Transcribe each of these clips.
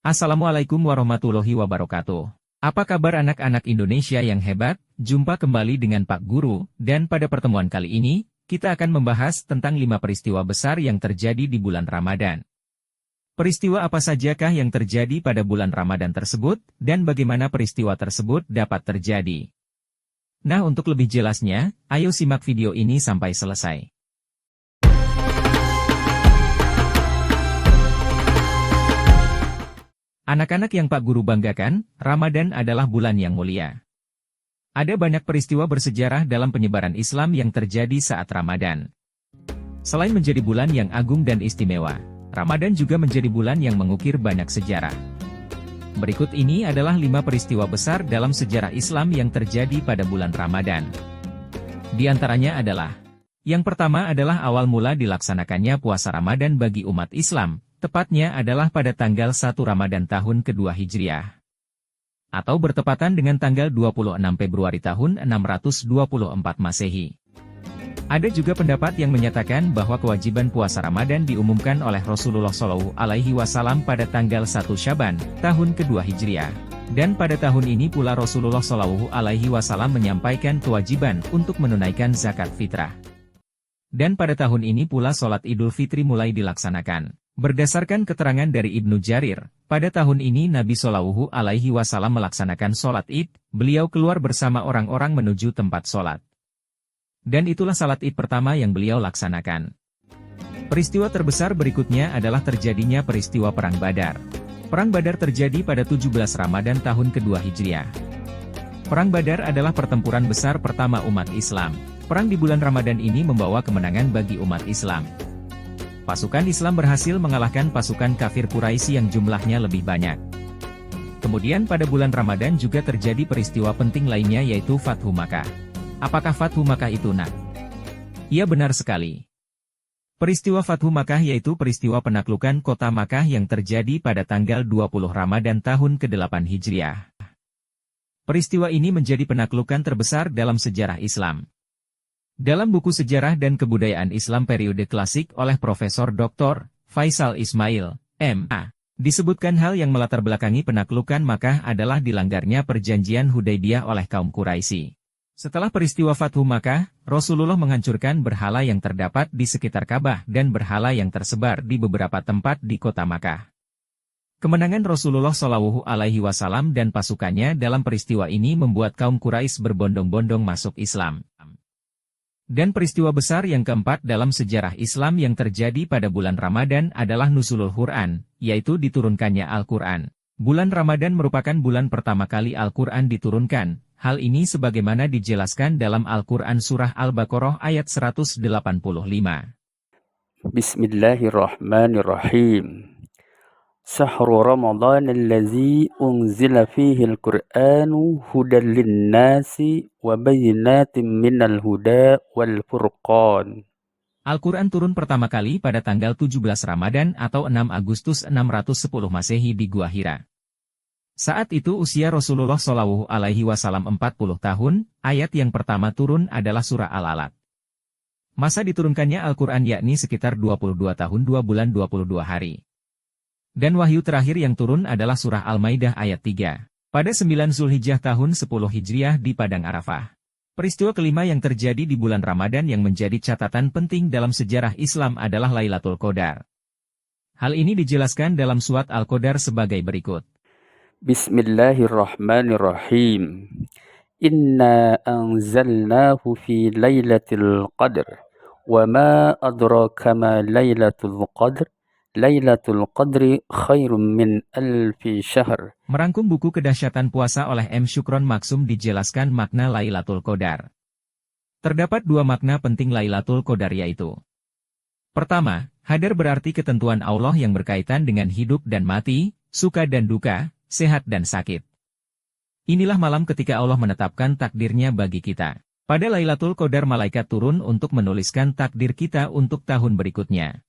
Assalamualaikum warahmatullahi wabarakatuh. Apa kabar anak-anak Indonesia yang hebat? Jumpa kembali dengan Pak Guru, dan pada pertemuan kali ini, kita akan membahas tentang 5 peristiwa besar yang terjadi di bulan Ramadan. Peristiwa apa sajakah yang terjadi pada bulan Ramadan tersebut, dan bagaimana peristiwa tersebut dapat terjadi? Nah, untuk lebih jelasnya, ayo simak video ini sampai selesai. Anak-anak yang Pak Guru banggakan, Ramadan adalah bulan yang mulia. Ada banyak peristiwa bersejarah dalam penyebaran Islam yang terjadi saat Ramadan. Selain menjadi bulan yang agung dan istimewa, Ramadan juga menjadi bulan yang mengukir banyak sejarah. Berikut ini adalah 5 peristiwa besar dalam sejarah Islam yang terjadi pada bulan Ramadan. Di antaranya adalah, yang pertama adalah awal mula dilaksanakannya puasa Ramadan bagi umat Islam, tepatnya adalah pada tanggal 1 Ramadan tahun kedua Hijriah. Atau bertepatan dengan tanggal 26 Februari tahun 624 Masehi. Ada juga pendapat yang menyatakan bahwa kewajiban puasa Ramadan diumumkan oleh Rasulullah SAW pada tanggal 1 Syaban, tahun kedua Hijriah. Dan pada tahun ini pula Rasulullah SAW menyampaikan kewajiban untuk menunaikan zakat fitrah. Dan pada tahun ini pula sholat Idul Fitri mulai dilaksanakan. Berdasarkan keterangan dari Ibnu Jarir, pada tahun ini Nabi Shallallahu Alaihi Wasallam melaksanakan sholat Id, beliau keluar bersama orang-orang menuju tempat sholat. Dan itulah sholat Id pertama yang beliau laksanakan. Peristiwa terbesar berikutnya adalah terjadinya peristiwa Perang Badar. Perang Badar terjadi pada 17 Ramadan tahun kedua Hijriah. Perang Badar adalah pertempuran besar pertama umat Islam. Perang di bulan Ramadan ini membawa kemenangan bagi umat Islam. Pasukan Islam berhasil mengalahkan pasukan kafir Quraisy yang jumlahnya lebih banyak. Kemudian pada bulan Ramadan juga terjadi peristiwa penting lainnya yaitu Fathu Makkah. Apakah Fathu Makkah itu, Nak? Iya, benar sekali. Peristiwa Fathu Makkah yaitu peristiwa penaklukan kota Makkah yang terjadi pada tanggal 20 Ramadan tahun ke-8 Hijriah. Peristiwa ini menjadi penaklukan terbesar dalam sejarah Islam. Dalam buku Sejarah dan Kebudayaan Islam periode klasik oleh Profesor Dr. Faisal Ismail, M.A., disebutkan hal yang melatar belakangi penaklukan Makkah adalah dilanggarnya perjanjian Hudaybiyah oleh kaum Quraisy. Setelah peristiwa Fathu Makkah, Rasulullah menghancurkan berhala yang terdapat di sekitar Ka'bah dan berhala yang tersebar di beberapa tempat di kota Makkah. Kemenangan Rasulullah SAW dan pasukannya dalam peristiwa ini membuat kaum Quraisy berbondong-bondong masuk Islam. Dan peristiwa besar yang keempat dalam sejarah Islam yang terjadi pada bulan Ramadan adalah Nuzulul Quran, yaitu diturunkannya Al-Quran. Bulan Ramadan merupakan bulan pertama kali Al-Quran diturunkan. Hal ini sebagaimana dijelaskan dalam Al-Quran Surah Al-Baqarah ayat 185. Bismillahirrahmanirrahim. Sahru Ramadan allazi unzila fihi al-Qur'anu hudan lin-nasi wa bayyinatin minal huda wal furqan. Al-Quran turun pertama kali pada tanggal 17 Ramadan atau 6 Agustus 610 Masehi di Gua Hira. Saat itu usia Rasulullah SAW 40 tahun, ayat yang pertama turun adalah surah Al-Alaq. Masa diturunkannya Al-Quran yakni sekitar 22 tahun 2 bulan 22 hari. Dan wahyu terakhir yang turun adalah surah Al-Maidah ayat 3. Pada 9 Zulhijjah tahun 10 Hijriah di Padang Arafah. Peristiwa kelima yang terjadi di bulan Ramadan yang menjadi catatan penting dalam sejarah Islam adalah Lailatul Qadar. Hal ini dijelaskan dalam surat Al-Qadar sebagai berikut. Bismillahirrahmanirrahim. Inna anzalnahu fi Lailatul Qadr. Wa ma adraka ma Lailatul Qadr. Lailatul Qadri khairum min alfi syahr. Merangkum buku Kedahsyatan Puasa oleh M. Syukron Maksum dijelaskan makna Lailatul Qadar. Terdapat 2 makna penting Lailatul Qadar yaitu. Pertama, hadar berarti ketentuan Allah yang berkaitan dengan hidup dan mati, suka dan duka, sehat dan sakit. Inilah malam ketika Allah menetapkan takdirnya bagi kita. Pada Lailatul Qadar malaikat turun untuk menuliskan takdir kita untuk tahun berikutnya.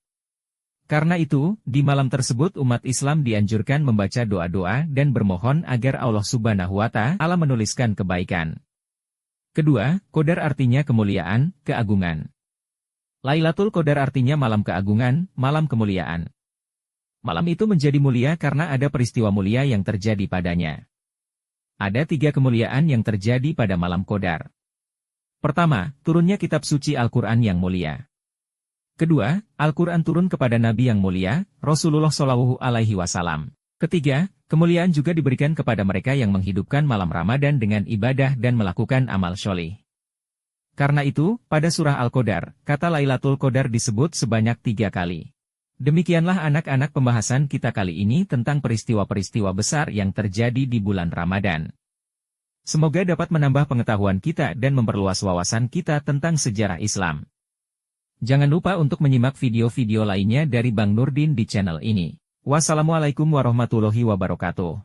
Karena itu, di malam tersebut umat Islam dianjurkan membaca doa-doa dan bermohon agar Allah Subhanahu wa Ta'ala menuliskan kebaikan. Kedua, Qadar artinya kemuliaan, keagungan. Lailatul Qadar artinya malam keagungan, malam kemuliaan. Malam itu menjadi mulia karena ada peristiwa mulia yang terjadi padanya. Ada 3 kemuliaan yang terjadi pada malam Qadar. Pertama, turunnya kitab suci Al-Quran yang mulia. Kedua, Al-Quran turun kepada Nabi yang mulia, Rasulullah Shallallahu Alaihi Wasallam. Ketiga, kemuliaan juga diberikan kepada mereka yang menghidupkan malam Ramadan dengan ibadah dan melakukan amal sholih. Karena itu, pada surah Al-Qadar, kata Lailatul Qadar disebut sebanyak 3 kali. Demikianlah anak-anak pembahasan kita kali ini tentang peristiwa-peristiwa besar yang terjadi di bulan Ramadan. Semoga dapat menambah pengetahuan kita dan memperluas wawasan kita tentang sejarah Islam. Jangan lupa untuk menyimak video-video lainnya dari Bang Nurdin di channel ini. Wassalamualaikum warahmatullahi wabarakatuh.